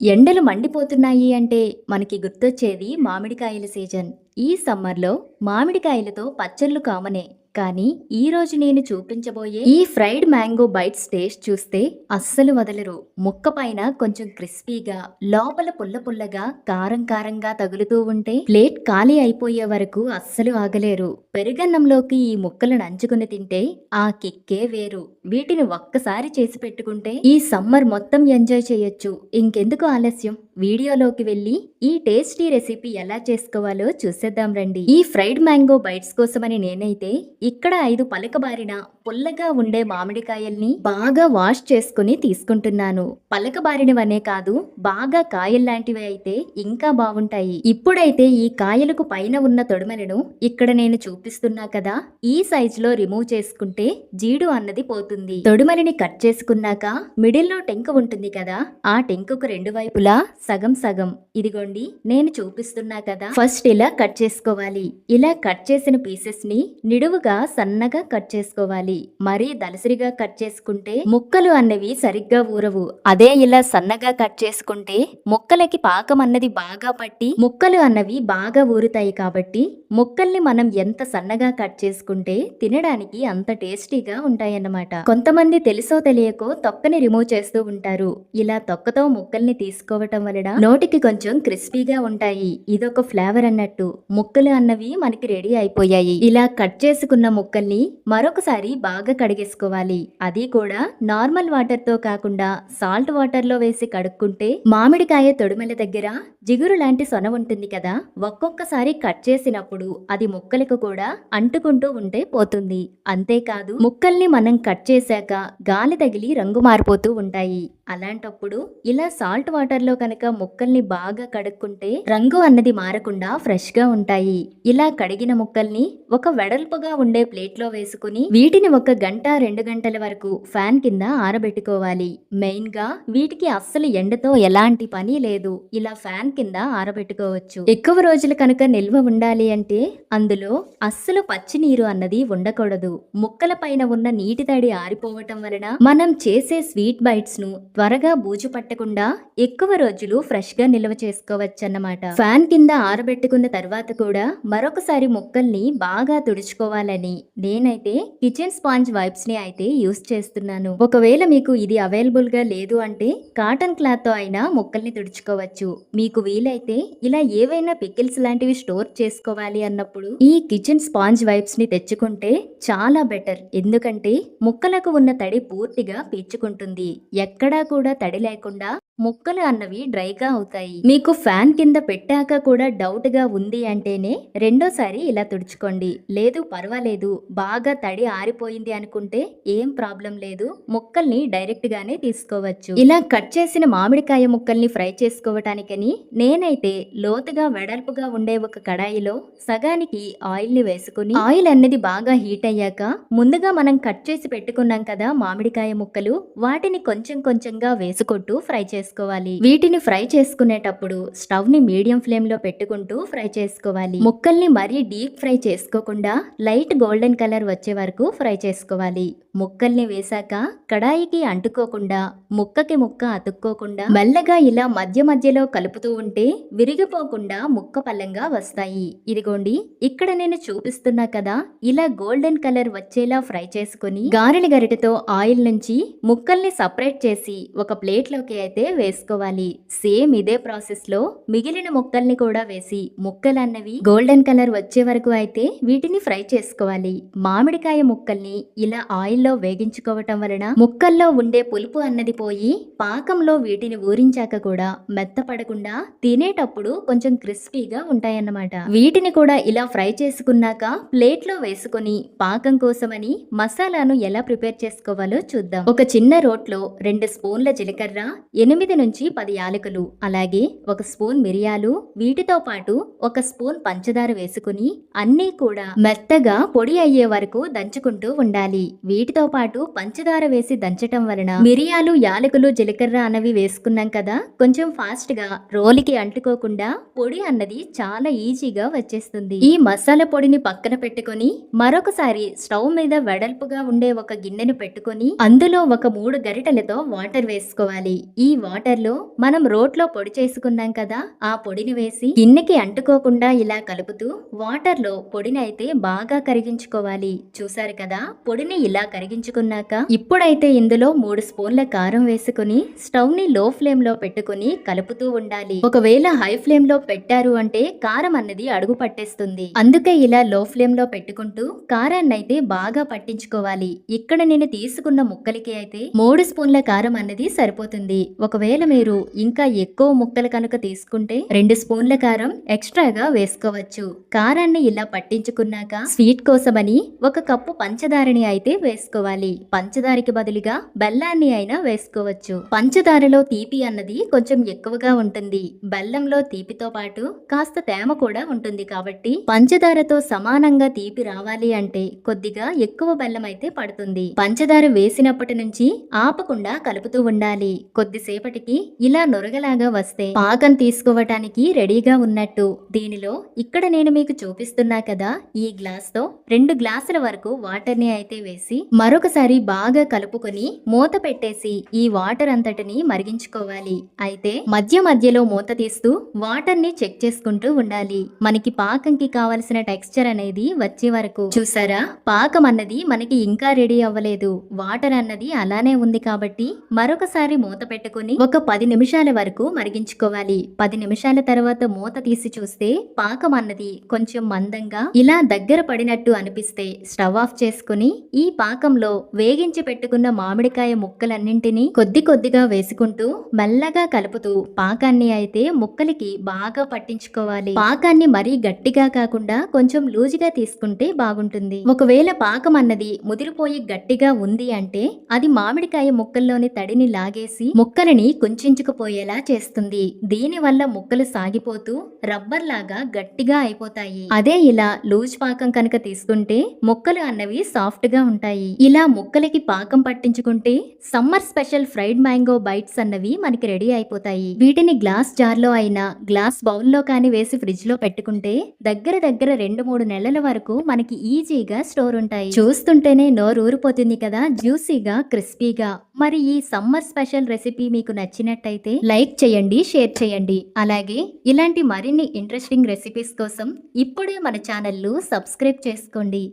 ఎండలు మండిపోతున్నాయి అంటే మనకి గుర్తొచ్చేది మామిడికాయల సీజన్. ఈ సమ్మర్‌లో మామిడికాయలతో పచ్చళ్ళు కామనే. కానీ ఈరోజు నేను చూపించబోయే ఈ ఫ్రైడ్ మ్యాంగో బైట్స్ టేస్ట్ చూస్తే అస్సలు వదలరు. ముక్క పైన కొంచెం క్రిస్పీగా, లోపల పుల్ల పుల్లగా, కారం కారంగా తగులుతూ ఉంటే ప్లేట్ ఖాళీ అయిపోయే వరకు అస్సలు ఆగలేరు. పెరుగన్నంలోకి ఈ ముక్కలు నంచుకుని తింటే ఆ కిక్కే వేరు. వీటిని ఒక్కసారి చేసి పెట్టుకుంటే ఈ సమ్మర్ మొత్తం ఎంజాయ్ చేయొచ్చు. ఇంకెందుకు ఆలస్యం? వీడియోలోకి వెళ్ళి ఈ టేస్టీ రెసిపీ ఎలా చేసుకోవాలో చూసేద్దాం రండి. ఈ ఫ్రైడ్ మ్యాంగో బైట్స్ కోసమని నేనైతే ఇక్కడ 5 పలకబారిన పుల్లగా ఉండే మామిడికాయల్ని బాగా వాష్ చేసుకుని తీసుకుంటున్నాను. పలకబారినవనే కాదు, బాగా కాయల్లాంటివి అయితే ఇంకా బాగుంటాయి. ఇప్పుడైతే ఈ కాయలకు పైన ఉన్న తొడిమలను ఇక్కడ నేను చూపిస్తున్నా కదా, ఈ సైజులో రిమూవ్ చేసుకుంటే జీడు అన్నది పోతుంది. తొడిమలని కట్ చేసుకున్నాక మిడిల్లో టెంక ఉంటుంది కదా, ఆ టెంకుకు రెండు వైపులా సగం సగం ఇదిగోండి నేను చూపిస్తున్నా కదా, ఫస్ట్ ఇలా కట్ చేసుకోవాలి. ఇలా కట్ చేసిన పీసెస్ ని నిడువుగా సన్నగా కట్ చేసుకోవాలి. మరీ దలసరిగా కట్ చేసుకుంటే ముక్కలు అన్నవి సరిగ్గా ఊరవు. అదే ఇలా సన్నగా కట్ చేసుకుంటే ముక్కలకి పాకం అన్నది బాగా పట్టి ముక్కలు అన్నవి బాగా ఊరుతాయి. కాబట్టి ముక్కల్ని మనం ఎంత సన్నగా కట్ చేసుకుంటే తినడానికి అంత టేస్టీగా ఉంటాయన్నమాట. కొంతమంది తెలుసో తెలియకో తొక్కని రిమూవ్ చేస్తూ ఉంటారు. ఇలా తొక్కతో ముక్కల్ని తీసుకోవటం వలన నోటికి కొంచెం క్రిస్పీగా ఉంటాయి. ఇదొక ఫ్లేవర్ అన్నట్టు. ముక్కలు అన్నవి మనకి రెడీ అయిపోయాయి. ఇలా కట్ చేసుకున్న ముక్కల్ని మరొకసారి బాగా కడిగేసుకోవాలి. అది కూడా నార్మల్ వాటర్ తో కాకుండా సాల్ట్ వాటర్ లో వేసి కడుక్కుంటే మామిడికాయ తొడుమల దగ్గర జిగురు లాంటి సొన ఉంటుంది కదా, ఒక్కొక్కసారి కట్ చేసినప్పుడు అది ముక్కలకు కూడా అంటుకుంటూ ఉంటే పోతుంది. అంతేకాదు ముక్కల్ని మనం కట్ చేశాక గాలి తగిలి రంగు మారిపోతూ ఉంటాయి. అలాంటప్పుడు ఇలా సాల్ట్ వాటర్ లో కనుక ముక్కల్ని బాగా కడుక్కుంటే రంగు అన్నది మారకుండా ఫ్రెష్ గా ఉంటాయి. ఇలా కడిగిన ముక్కల్ని ఒక వెడల్పుగా ఉండే ప్లేట్ లో వేసుకుని వీటిని 1 గంట 2 గంటల వరకు ఫ్యాన్ కింద ఆరబెట్టుకోవాలి. మెయిన్ గా వీటికి అస్సలు ఎండతో ఎలాంటి పని లేదు. ఇలా ఫ్యాన్ కింద ఆరబెట్టుకోవచ్చు. ఎక్కువ రోజులు కనుక నిల్వ ఉండాలి అంటే అందులో అస్సలు పచ్చి నీరు అన్నది ఉండకూడదు. ముక్కల పైన ఉన్న నీటి తడి ఆరిపోవటం వలన మనం చేసే స్వీట్ బైట్స్ ను త్వరగా బూజు పట్టకుండా ఎక్కువ రోజులు ఫ్రెష్ గా నిల్వ చేసుకోవచ్చు అన్నమాట. ఫ్యాన్ కింద ఆరబెట్టుకున్న తర్వాత కూడా మరొకసారి ముక్కల్ని బాగా తుడుచుకోవాలని నేనైతే కిచెన్ స్పాంజ్ వైప్స్ ని అయితే యూస్ చేస్తున్నాను. ఒకవేళ మీకు ఇది అవైలబుల్ గా లేదు అంటే కాటన్ క్లాత్ తో అయినా ముక్కల్ని తుడుచుకోవచ్చు. మీకు వీలైతే ఇలా ఏవైనా పికిల్స్ లాంటివి స్టోర్ చేసుకోవాలి అన్నప్పుడు ఈ కిచెన్ స్పాంజ్ వైప్స్ ని తెచ్చుకుంటే చాలా బెటర్. ఎందుకంటే ముక్కలకు ఉన్న తడి పూర్తిగా పీల్చుకుంటుంది. ఎక్కడా కూడా తడి లేకుండా ముక్కలు అన్నవి డ్రైగా అవుతాయి. మీకు ఫ్యాన్ కింద పెట్టాక కూడా డౌట్ గా ఉంది అంటేనే రెండోసారి ఇలా తుడుచుకోండి. లేదు పర్వాలేదు బాగా తడి ఆరిపోయింది అనుకుంటే ఏం ప్రాబ్లం లేదు, ముక్కల్ని డైరెక్ట్ గానే తీసుకోవచ్చు. ఇలా కట్ చేసిన మామిడికాయ ముక్కల్ని ఫ్రై చేసుకోవటానికని నేనైతే లోతుగా వెడల్పుగా ఉండే ఒక కడాయిలో సగానికి ఆయిల్ ని వేసుకుని ఆయిల్ అన్నది బాగా హీట్ అయ్యాక ముందుగా మనం కట్ చేసి పెట్టుకున్నాం కదా మామిడికాయ ముక్కలు, వాటిని కొంచెం కొంచెంగా వేసుకుంటూ ఫ్రై చేసుకోవాలి. వీటిని ఫ్రై చేసుకునేటప్పుడు స్టవ్ ని మీడియం ఫ్లేమ్ లో పెట్టుకుంటూ ఫ్రై చేసుకోవాలి. ముక్కల్ని మరీ డీప్ ఫ్రై చేసుకోకుండా లైట్ గోల్డెన్ కలర్ వచ్చే వరకు ఫ్రై చేసుకోవాలి. ముక్కల్ని వేశాక కడాయికి అంటుకోకుండా ముక్కకి ముక్క అతుక్కోకుండా మెల్లగా ఇలా మధ్య మధ్యలో కలుపుతూ ఉంటే విరిగిపోకుండా ముక్క పల్లంగా వస్తాయి. ఇదిగోండి ఇక్కడ నేను చూపిస్తున్నా కదా, ఇలా గోల్డెన్ కలర్ వచ్చేలా ఫ్రై చేసుకుని గారెల గరిటెతో ఆయిల్ నుంచి ముక్కల్ని సపరేట్ చేసి ఒక ప్లేట్ లోకి అయితే వేసుకోవాలి. సేమ్ ఇదే ప్రాసెస్ లో మిగిలిన ముక్కల్ని కూడా వేసి ముక్కలన్నవి గోల్డెన్ కలర్ వచ్చే వరకు అయితే వీటిని ఫ్రై చేసుకోవాలి. మామిడికాయ ముక్కల్ని ఇలా ఆయిల్లో వేగించుకోవటం వలన ముక్కల్లో ఉండే పులుపు అన్నది పోయి పాకంలో వీటిని ఊరించాక కూడా మెత్తపడకుండా తినేటప్పుడు కొంచెం క్రిస్పీగా ఉంటాయన్నమాట. వీటిని కూడా ఇలా ఫ్రై చేసుకున్నాక ప్లేట్ లో వేసుకుని పాకం కోసమని మసాలాను ఎలా ప్రిపేర్ చేసుకోవాలో చూద్దాం. ఒక చిన్న రోట్లో 2 స్పూన్ల జీలకర్ర, 8 నుంచి 10 యాలకులు, అలాగే 1 స్పూన్ మిరియాలు, వీటితో పాటు 1 స్పూన్ పంచదార వేసుకుని అన్నీ కూడా మెత్తగా పొడి అయ్యే వరకు దంచుకుంటూ ఉండాలి. వీటితో పాటు పంచదార వేసి దంచటం వలన మిరియాలు, యాలకులు, జీలకర్ర అన్నవి వేసుకున్నాం కదా, కొంచెం ఫాస్ట్ గా రోలికి అంటుకోకుండా పొడి అన్నది చాలా ఈజీగా వచ్చేస్తుంది. ఈ మసాలా పొడిని పక్కన పెట్టుకొని మరొకసారి స్టవ్ మీద వెడల్పుగా ఉండే ఒక గిన్నెను పెట్టుకొని అందులో ఒక 3 గరిటెలతో వాటర్ వేసుకోవాలి. ఈ వాటర్లో మనం రోట్లో పొడి చేసుకున్నాం కదా, ఆ పొడిని వేసి గిన్నెకి అంటుకోకుండా ఇలా కలుపుతూ వాటర్లో పొడిని అయితే బాగా కరిగించుకోవాలి. చూసారు కదా, పొడిని ఇలా కరిగించుకున్నాక ఇప్పుడైతే ఇందులో 3 స్పూన్ల కారం వేసుకుని స్టవ్ ని లో ఫ్లేమ్ లో పెట్టుకుని కలుపుతూ ఉండాలి. ఒకవేళ హై ఫ్లేమ్ లో పెట్టారు అంటే కారం అన్నది అడుగు పట్టేస్తుంది. అందుకే ఇలా లో ఫ్లేమ్ లో పెట్టుకుంటూ కారాన్ని అయితే బాగా పట్టించుకోవాలి. ఇక్కడ నేను తీసుకున్న ముక్కలకి అయితే 3 స్పూన్ల కారం అన్నది సరిపోతుంది. ఒకవేళ మీరు ఇంకా ఎక్కువ ముక్కలు కనుక తీసుకుంటే 2 స్పూన్ల కారం ఎక్స్ట్రాగా వేసుకోవచ్చు. కారాన్ని ఇలా పట్టించుకున్నాక స్వీట్ కోసమని 1 కప్పు పంచదారని అయితే వేసుకోవాలి. పంచదారకి బదులుగా బెల్లాన్ని అయినా వేసుకోవచ్చు. పంచదారలో తీపి అన్నది కొంచెం ఎక్కువగా ఉంటుంది. బెల్లంలో తీపితో పాటు కాస్త తేమ కూడా ఉంటుంది కాబట్టి పంచదారతో సమానంగా తీపి రావాలి అంటే కొద్దిగా ఎక్కువ బెల్లం అయితే పడుతుంది. పంచదార వేసినప్పటి నుంచి ఆపకుండా కలుపుతూ ఉండాలి. కొద్దిసేపటికి ఇలా నొరగలాగా వస్తే పాకం తీసుకోవటానికి రెడీగా ఉన్నట్టు. దీనిలో ఇక్కడ నేను మీకు చూపిస్తున్నా కదా, ఈ గ్లాస్ తో 2 గ్లాసుల వరకు వాటర్ ని అయితే వేసి మరొకసారి బాగా కలుపుకొని మూత పెట్టేసి ఈ వాటర్ అంతటిని మరిగించుకోవాలి. అయితే మధ్య మధ్యలో మూత తీస్తూ వాటర్ ని చెక్ చేసుకుంటూ ఉండాలి. మనకి పాకంకి కావలసిన టెక్స్చర్ అనేది వచ్చే వరకు. చూసారా, పాకం అన్నది మనకి ఇంకా రెడీ అవ్వలేదు. వాటర్ అన్నది అలానే ఉంది కాబట్టి మరొకసారి మూత పెట్టుకుని ఒక 10 నిమిషాల వరకు మరిగించుకోవాలి. 10 నిమిషాల తర్వాత మూత తీసి చూస్తే పాకం అన్నది కొంచెం మందంగా ఇలా దగ్గర పడినట్టు అనిపిస్తే స్టవ్ ఆఫ్ చేసుకుని ఈ పాకంలో వేగించి పెట్టుకున్న మామిడికాయ ముక్కలన్నింటినీ కొద్ది కొద్దిగా వేసుకుంటూ మెల్లగా కలుపుతూ పాకాన్ని అయితే ముక్కలకి బాగా పట్టించుకోవాలి. పాకాన్ని మరీ గట్టిగా కాకుండా కొంచెం లూజుగా తీసుకుంటే బాగుంటుంది. ఒకవేళ పాకం అన్నది ముదిరిపోయి గట్టిగా ఉంది అంటే అది మామిడికాయ ముక్కల్లోని తడిని లాగేసి ముక్కలని కుంచుకుపోయేలా చేస్తుంది. దీని వల్ల ముక్కలు సాగిపోతూ రబ్బర్ లాగా గట్టిగా అయిపోతాయి. అదే ఇలా లూజ్ పాకం కనుక తీసుకుంటే ముక్కలు అన్నవి సాఫ్ట్ గా ఉంటాయి. ఇలా ముక్కలకి పాకం పట్టించుకుంటే summer special fried mango bites అన్నవి మనకి రెడీ అయిపోతాయి. వీటిని గ్లాస్ జార్ లో అయినా గ్లాస్ బౌల్ లో కానీ వేసి ఫ్రిడ్జ్ లో పెట్టుకుంటే దగ్గర 2-3 నెలల వరకు మనకి ఈజీగా స్టోర్ ఉంటాయి. చూస్తుంటేనే నోరు ఊరిపోతుంది కదా, జ్యూసీగా క్రిస్పీగా. మరి ఈ సమ్మర్ స్పెషల్ రెసిపీ మీకు నచ్చినట్టయితే లైక్ చేయండి, షేర్ చేయండి. అలాగే ఇలాంటి మరిన్ని ఇంట్రెస్టింగ్ రెసిపీస్ కోసం ఇప్పుడే మన ఛానల్ ను సబ్స్క్రైబ్ చేసుకోండి.